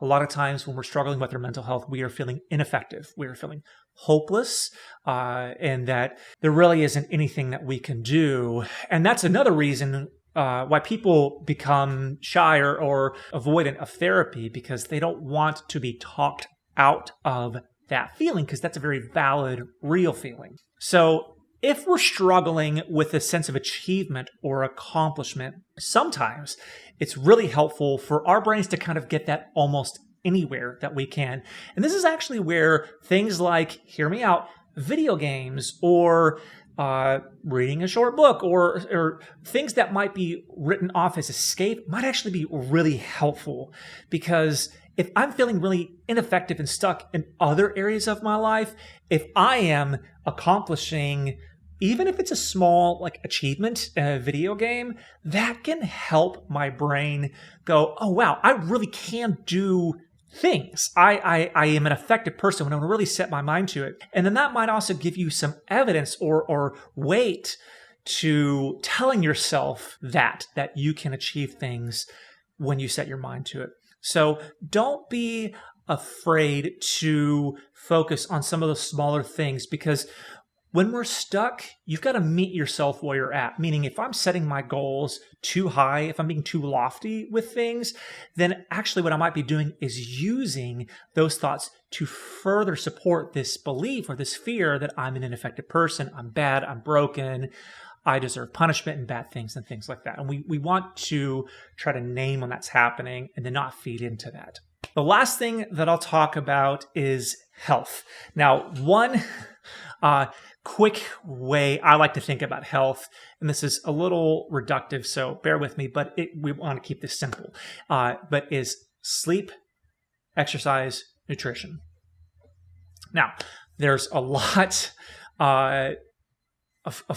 A lot of times when we're struggling with our mental health, we are feeling ineffective. We are feeling hopeless, and that there really isn't anything that we can do. And that's another reason why people become shy or avoidant of therapy, because they don't want to be talked out of that feeling, because that's a very valid, real feeling. So if we're struggling with a sense of achievement or accomplishment, sometimes it's really helpful for our brains to kind of get that almost anywhere that we can. And this is actually where things like, hear me out, video games or reading a short book or things that might be written off as escape might actually be really helpful. Because if I'm feeling really ineffective and stuck in other areas of my life, if I am accomplishing, even if it's a small like achievement in a video game, that can help my brain go, oh wow, I really can do things. I am an effective person when I really set my mind to it. And then that might also give you some evidence or weight to telling yourself that you can achieve things when you set your mind to it. So don't be afraid to focus on some of those smaller things, because when we're stuck, you've got to meet yourself where you're at. Meaning if I'm setting my goals too high, if I'm being too lofty with things, then actually what I might be doing is using those thoughts to further support this belief or this fear that I'm an ineffective person, I'm bad, I'm broken, I deserve punishment and bad things and things like that. And we want to try to name when that's happening and then not feed into that. The last thing that I'll talk about is health. Now, one quick way I like to think about health, and this is a little reductive, so bear with me, but we want to keep this simple, but is sleep, exercise, nutrition. Now, there's a lot of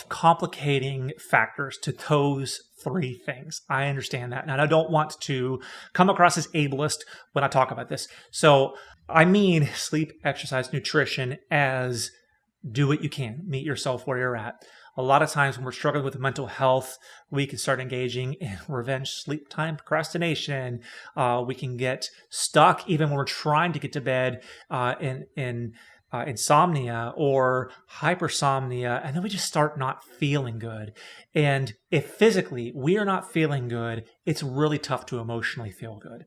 complicating factors to those three things. I understand that. And I don't want to come across as ableist when I talk about this. So I mean sleep, exercise, nutrition as do what you can. Meet yourself where you're at. A lot of times when we're struggling with mental health, we can start engaging in revenge sleep time procrastination. We can get stuck even when we're trying to get to bed in insomnia or hypersomnia, and then we just start not feeling good. And if physically we are not feeling good, it's really tough to emotionally feel good.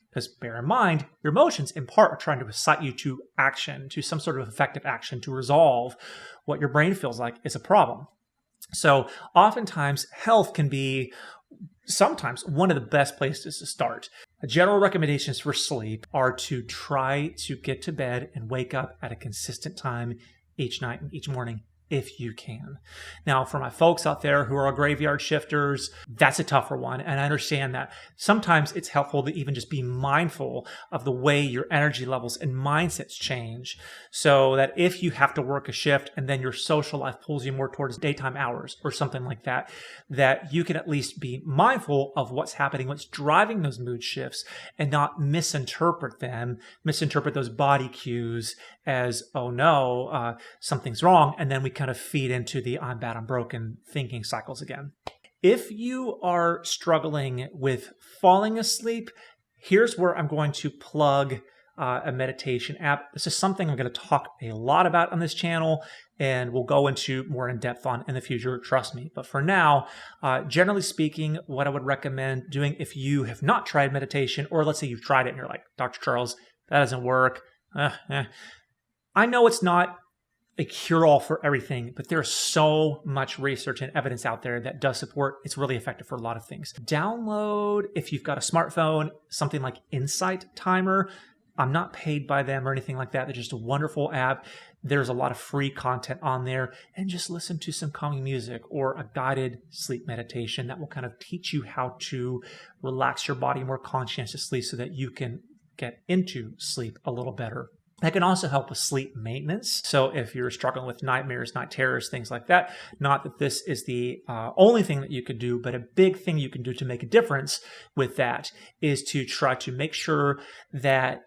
Because bear in mind, your emotions in part are trying to incite you to action, to some sort of effective action to resolve what your brain feels like is a problem. So oftentimes health can be sometimes one of the best places to start. General recommendations for sleep are to try to get to bed and wake up at a consistent time each night and each morning if you can. Now, for my folks out there who are graveyard shifters, that's a tougher one. And I understand that. Sometimes it's helpful to even just be mindful of the way your energy levels and mindsets change, so that if you have to work a shift and then your social life pulls you more towards daytime hours or something like that, that you can at least be mindful of what's happening, what's driving those mood shifts, and not misinterpret those body cues as, oh no, something's wrong. And then we kind of feed into the I'm bad, I'm broken thinking cycles again. If you are struggling with falling asleep, here's where I'm going to plug a meditation app. This is something I'm going to talk a lot about on this channel, and we'll go into more in depth on in the future, trust me. But for now, generally speaking, what I would recommend doing if you have not tried meditation, or let's say you've tried it and you're like, Dr. Charles, that doesn't work. I know it's not a cure-all for everything, but there's so much research and evidence out there that does support it's really effective for a lot of things. Download, if you've got a smartphone, something like Insight Timer. I'm not paid by them or anything like that. They're just a wonderful app. There's a lot of free content on there, and just listen to some calming music or a guided sleep meditation that will kind of teach you how to relax your body more conscientiously so that you can get into sleep a little better. That can also help with sleep maintenance. So if you're struggling with nightmares, night terrors, things like that, not that this is the only thing that you could do, but a big thing you can do to make a difference with that is to try to make sure that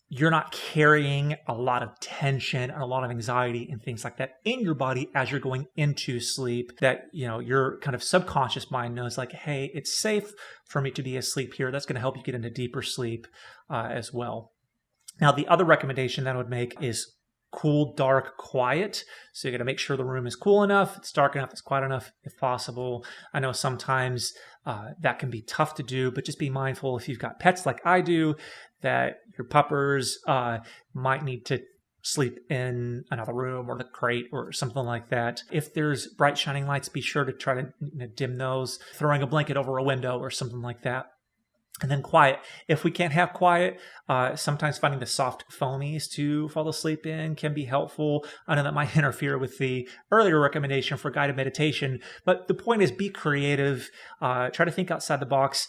you're not carrying a lot of tension and a lot of anxiety and things like that in your body as you're going into sleep, that, your kind of subconscious mind knows like, hey, it's safe for me to be asleep here. That's going to help you get into deeper sleep as well. Now, the other recommendation that I would make is cool, dark, quiet. So you got to make sure the room is cool enough, it's dark enough, it's quiet enough if possible. I know sometimes that can be tough to do, but just be mindful if you've got pets like I do, that your puppers might need to sleep in another room or the crate or something like that. If there's bright shining lights, be sure to try to dim those, throwing a blanket over a window or something like that. And then quiet. If we can't have quiet, sometimes finding the soft foamies to fall asleep in can be helpful. I know that might interfere with the earlier recommendation for guided meditation, but the point is be creative. Try to think outside the box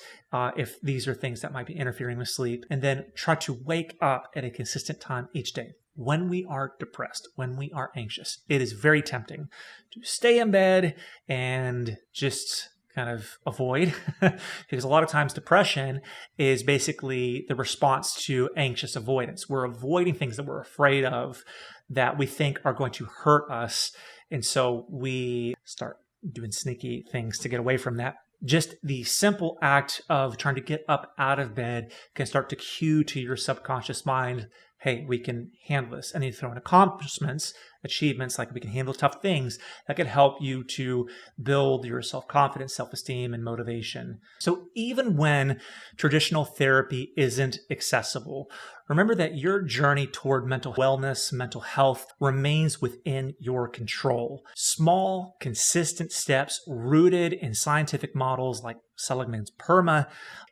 if these are things that might be interfering with sleep. And then try to wake up at a consistent time each day. When we are depressed, when we are anxious, it is very tempting to stay in bed and just kind of avoid, because a lot of times depression is basically the response to anxious avoidance. We're avoiding things that we're afraid of, that we think are going to hurt us. And so we start doing sneaky things to get away from that. Just the simple act of trying to get up out of bed can start to cue to your subconscious mind, hey, we can handle this. And you throw in accomplishments, achievements, like we can handle tough things, that could help you to build your self-confidence, self-esteem, and motivation. So even when traditional therapy isn't accessible, remember that your journey toward mental wellness, mental health remains within your control. Small, consistent steps rooted in scientific models like Seligman's PERMA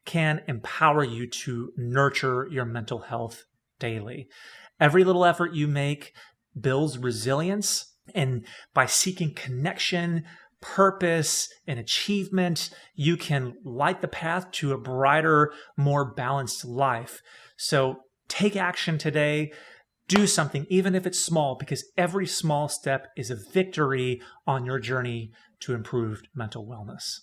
can empower you to nurture your mental health daily. Every little effort you make builds resilience, and by seeking connection, purpose, and achievement, you can light the path to a brighter, more balanced life. So take action today. Do something, even if it's small, because every small step is a victory on your journey to improved mental wellness.